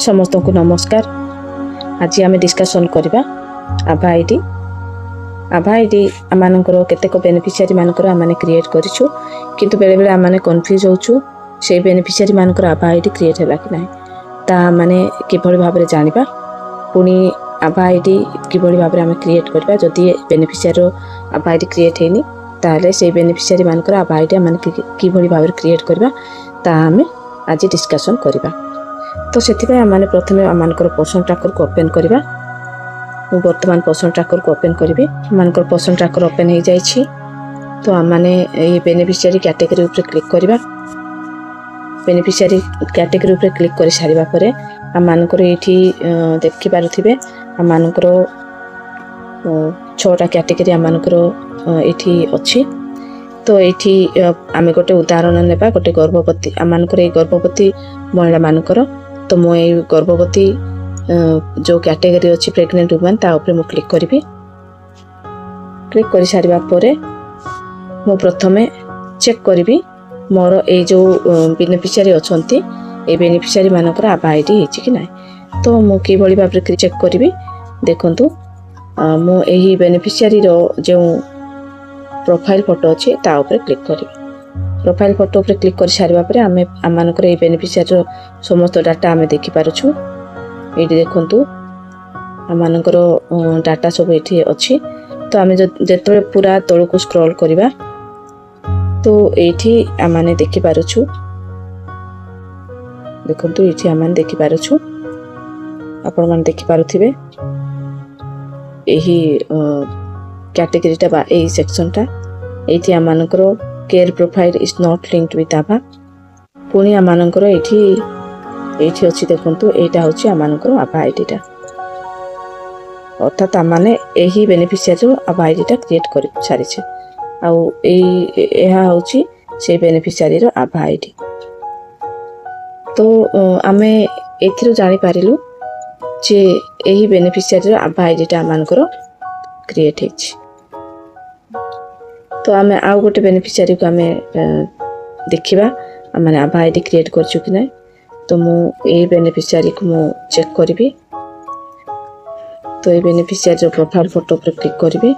समस्त को नमस्कार। आज आम डिस्कसन करवा आभा आईडी। आभा आईडी आम केतेक बेनिफिशियरी मानकर आम क्रिएट करूँ किंतु बेले बेले आम कन्फ्यूज होचु से बेनिफिशियरी मानकर आभा आईडी क्रिएट है कि ना ता माने किभली भाव में जानिबा पुणी आभा आईडी किभली भाव में आम क्रिएट करवा जदि बेनिफिशियरी आभा आईडी क्रिएट होनी ताले से बेनिफिशियरी मानकर आभा आईडी आम किभली भाव में क्रिएट करवा ता आम आज डिस्कसन करवा। तो से आम प्रथम आम पर्सन ट्रैकर को ओपन करवा। मु बर्तमान पर्सन ट्रैकर को ओपन करी आम पर्सन ट्रैकर ओपन हो जाइए। तो आम ये बेनिफिशियरी कैटेगरी उपर क्लिक करवा। बेनिफिशियरी कैटेगरी उपर क्लिक कर सारा पर आमकर ये देखिपे आमकर 6टा कैटेगरी आमकर ये अच्छी। तो ये आम गोटे उदाहरण नेबा गोटे गर्भवती आमकर गर्भवती महिला मानकर। तो मु गर्भवती जो कैटेगरी अच्छी प्रेग्नेंट वुमेन ता ऊपर मु क्लिक करी। क्लिक कर सारा पर मु प्रथमे चेक करी मोर ये जो बेनिफिशियरी अच्छा ये बेनिफिशियरी मानकर आभा आईडी कि ना। तो मु कि भाव में चेक करी देखु मु यही बेनिफिशियरी जो प्रोफाइल फोटो अच्छी ता ऊपर क्लिक करी। प्रोफाइल फोटो पर क्लिक कर सारा पर आम आमकर ये बेनिफिशियरी समस्त डाटा आम देखिपारछु। ये देखु आमकर डाटा सब ये अच्छी। तो आम जो पूरा तल को स्क्रॉल करवा तो ये आम देखिपारछु। देखु ये आम देखिपारछु आपण मैंने देखिपारुथिबे यही कैटेगरीटा बा यही सेक्शनटा ये आमकर care profile is not linked with आभा। पुणी आमकर ये अच्छी देखु यहाँ हूँ आमकर आभा आईडीटा अर्थात आमने यही बेनिफिशियरी आभा आईडीटा क्रिएट कर सारी हूँ से बेनिफिशियरी आभा आईडी। तो आम ए जापारू जे यही बेनिफिशियरी आभा आईडीटा आमकर क्रिएट है। तो आम आउ गोटे बेनिफिशियरी को आम देखा आम आभा आईडी क्रिएट कर कि ना। तो मु ये बेनिफिशियरी को मु चेक करी। तो ये बेनिफिशियरी प्रोफाइल फोटो पर क्लिक करी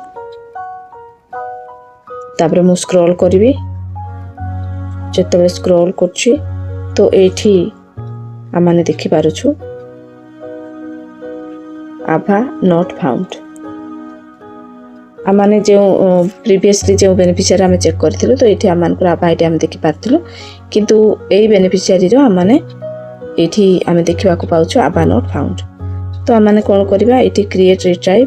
तापर मु स्क्रॉल करी। जिते स्क्रॉल करछि तो ये आम देखिपारुछु आभा नॉट फाउंड। आम जो प्रीवियसली जो बेनिफिशियरी आम चेक करूँ तो ये आम आभा आईडी आम देखिपारूँ किंतु यही बेनिफिशियरी आमने ये आम देखा पाऊँ आभा नॉट फाउंड। तो आम कौन करवा ये क्रिएट रिट्राइव।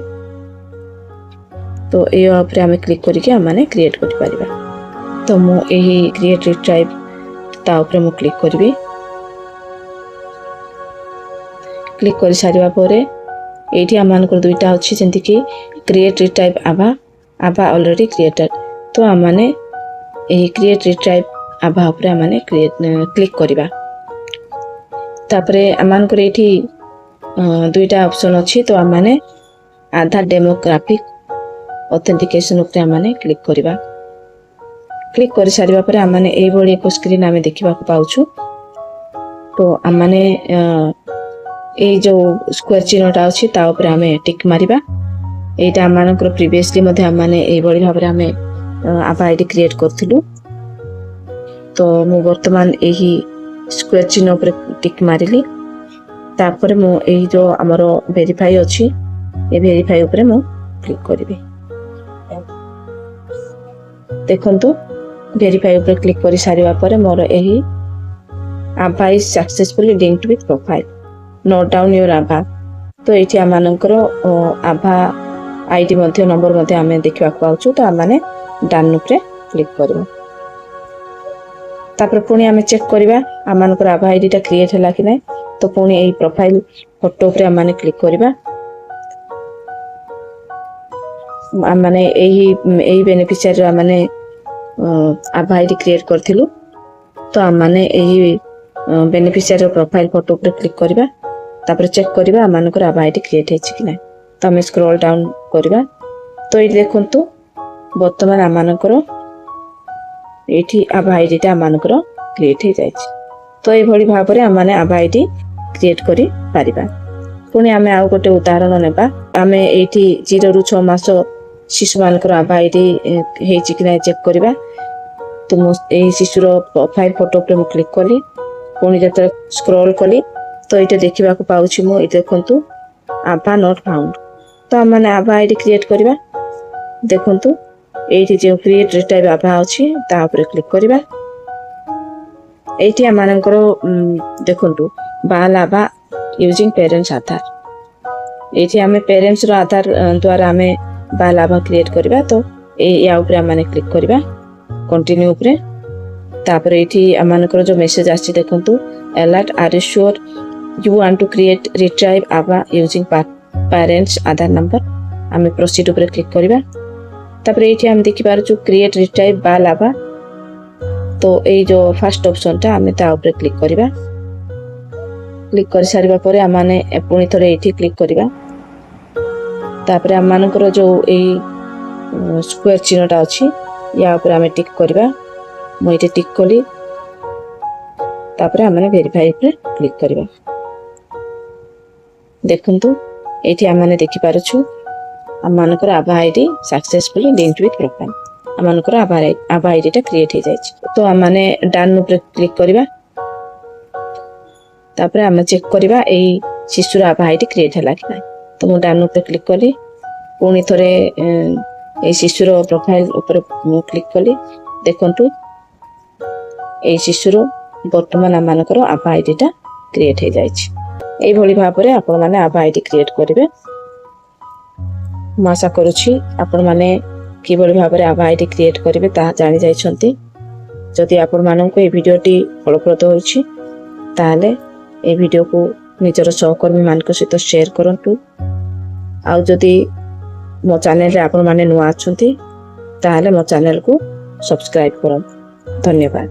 तो ये आम क्लिक करके आम क्रिएट कर पारिबा। तो मु यही क्रिएट रिट्राइव ता ऊपर मु क्लिक करी। क्लिक कर सारा पर ये आमकर दुईटा अच्छी जमी कि क्रिएट रिट्राइव आभा आभा ऑलरेडी क्रिएटेड। तो आमने यही क्रिएट रिट्राइव आभा ऊपर आम क्लिक करवा। तापरे आमकर ये दुईटा ऑप्शन अच्छी। तो आमने आधार डेमोग्राफिक ऑथेंटिकेशन ऊपर आम क्लिक करवा। क्लिक कर सारा पर आमने यही एक स्क्रीन आम देखा पाऊँ। तो आमने ये जो स्क्वायर चिन्हटा अच्छी ता ऊपर आम टिक मारिबा। यहाँ आमकर प्रीवियसली आमने यही भाव में आम आभा आईडी क्रिएट करूँ। तो मु वर्तमान यही स्क्वायर चिन्ह उपर टिक मारिली। तापर मु यही जो आमर वेरीफाई अच्छी ये वेरीफाई उपर मु क्लिक करी। देखंतु वेरीफाई उपर क्लिक कर सारा पर मोर यही आभा is successfully linked with profile note down your आभा। तो ये आमकर आभा आईडी नंबर आम देखा पाऊँ। तो आमने डान उपरे क्लिक कर तापर पुणी आम चेक करवा आमकर आभा आईडीटा क्रिएट है कि ना। तो पुणी यही प्रोफाइल फोटो पर आम क्लिक करवा। आमने यही बेनिफिशियरी आमने आभा आईडी क्रिएट करूँ। तो आमने यही बेनिफिशियरी प्रोफाइल फोटो पर क्लिक करवा तापर चेक करवा आमकर आभा आईडी क्रिएट है कि ना। तो आम स्क्रॉल डाउन करवा। तो ये देखु बर्तमान आमकर ये आभा आईडीटा आमकर क्रिएट हो जाए। तो ये भाव में आम आभा आईडी କ୍ରିଏଟ୍ କରିପାରିବା। ପୁଣି ଆମେ ଆଉ ଗୋଟେ ଉଦାହରଣ ନେବା। ଆମେ ଏଇଠି 0 ରୁ 6 ମାସ ଶିଶୁମାନଙ୍କର ଆଭା ଆଇଡି ହେଇଛି କି ନାହିଁ ଚେକ୍ କରିବା। ତ ମୁଁ ଏଇ ଶିଶୁର ପ୍ରୋଫାଇଲ ଫଟୋ ଉପରେ ମୁଁ କ୍ଲିକ୍ କଲି। ପୁଣି ଯେତେବେଳେ ସ୍କ୍ରୋଲ କଲି ତ ଏଇଟା ଦେଖିବାକୁ ପାଉଛି ମୁଁ, ଏଇ ଦେଖନ୍ତୁ ଆଭା ନଟ୍ ଫାଉଣ୍ଡ। ତ ଆମେ ଆଭା ଆଇଡି କ୍ରିଏଟ୍ କରିବା। ଦେଖନ୍ତୁ ଏଇଠି ଯେଉଁ କ୍ରିଏଟ୍ ରିଟ୍ରାଇଭ୍ ଆଭା ଅଛି ତା ଉପରେ କ୍ଲିକ୍ କରିବା। ଏଇଠି ଆମମାନଙ୍କର ଦେଖନ୍ତୁ ବାଲ ଆଭା ୟୁଜିଂ ପ୍ୟାରେଣ୍ଟସ୍ ଆଧାର। ଏଇଠି ଆମେ ପ୍ୟାରେଣ୍ଟସ୍ର ଆଧାର ଦ୍ୱାରା ଆମେ ବାଲ ଆଭା କ୍ରିଏଟ୍ କରିବା। ତ ୟା ଉପରେ ଆମେ କ୍ଲିକ୍ କରିବା କଣ୍ଟିନ୍ୟୁ ଉପରେ। ତାପରେ ଏଇଠି ଆମମାନଙ୍କର ଯେଉଁ ମେସେଜ ଆସିଛି ଦେଖନ୍ତୁ, alert are you sure you want to create retrieve ଆଭା ୟୁଜିଂ ପ୍ୟାରେଣ୍ଟସ୍ ଆଧାର ନମ୍ବର। ଆମେ ପ୍ରୋସିଡ୍ ଉପରେ କ୍ଲିକ୍ କରିବା। ତାପରେ ଏଇଠି ଆମେ ଦେଖିପାରୁଛୁ କ୍ରିଏଟ୍ ରିଟ୍ରାଇଭ୍ ବାଲ ଆଭା। ତ ଏଇ ଯେଉଁ ଫାର୍ଷ୍ଟ ଅପସନଟା ଆମେ ତା ଉପରେ କ୍ଲିକ୍ କରିବା। କ୍ଲିକ୍ କରିସାରିବା ପରେ ଆମେ ପୁଣି ଥରେ ଏଇଠି କ୍ଲିକ୍ କରିବା। ତାପରେ ଆମମାନଙ୍କର ଯେଉଁ ଏଇ ସ୍କୋୟାର ଚିହ୍ନଟା ଅଛି ୟା ଉପରେ ଆମେ ଟିକ୍ କରିବା। ମୁଁ ଏଇଠି ଟିକ୍ କଲି। ତାପରେ ଆମେ ଭେରିଫାଇ ଉପରେ କ୍ଲିକ୍ କରିବା। ଦେଖନ୍ତୁ ଏଇଠି ଆମେ ଦେଖିପାରୁଛୁ ଆମମାନଙ୍କର ଆଭା ID successfully linked with profile. ଆମମାନଙ୍କର ଆଭା ଆଇଡିଟା କ୍ରିଏଟ୍ ହେଇଯାଇଛି। ତ ଆମେ ଡନ୍ ଉପରେ କ୍ଲିକ୍ କରିବା। ତାପରେ ଆମେ ଚେକ୍ କରିବା ଏଇ ଶିଶୁର ଆଭା ଆଇଡି କ୍ରିଏଟ୍ ହେଲା କି ନାହିଁ। ତ ମୁଁ ଡନ୍ ଉପରେ କ୍ଲିକ୍ କଲି। ପୁଣି ଥରେ ଏଇ ଶିଶୁର ପ୍ରୋଫାଇଲ୍ ଉପରେ ମୁଁ କ୍ଲିକ୍ କଲି। ଦେଖନ୍ତୁ ଏଇ ଶିଶୁର ବର୍ତ୍ତମାନ ଆମମାନଙ୍କର ଆଭା ଆଇଡିଟା କ୍ରିଏଟ୍ ହେଇଯାଇଛି। এইଭଳି ଭାବରେ ଆପଣମାନେ ଆଭା ଆଇଡି କ୍ରିଏଟ୍ କରିବେ। ମୁଁ ଆଶା କରୁଛି ଆପଣମାନେ କିଭଳି ଭାବରେ ଆଭା ଆଇଡି କ୍ରିଏଟ୍ କରିବେ ତାହା ଜାଣିଯାଇଛନ୍ତି। ଯଦି ଆପଣମାନଙ୍କୁ এই ଭିଡ଼ିଓଟି ଫଳପ୍ରଦ ହୋଇଛି ତାହେଲେ এই ଭିଡ଼ିଓକୁ ନିଜର ସହକର୍ମୀମାନଙ୍କ ସହିତ ସେୟାର କରନ୍ତୁ। ଆଉ ଯଦି ମୋ ଚ୍ୟାନେଲରେ ଆପଣମାନେ ନୂଆ ଅଛନ୍ତି ତାହେଲେ ମୋ ଚ୍ୟାନେଲକୁ ସବସ୍କ୍ରାଇବ୍ କରନ୍ତୁ। ଧନ୍ୟବାଦ।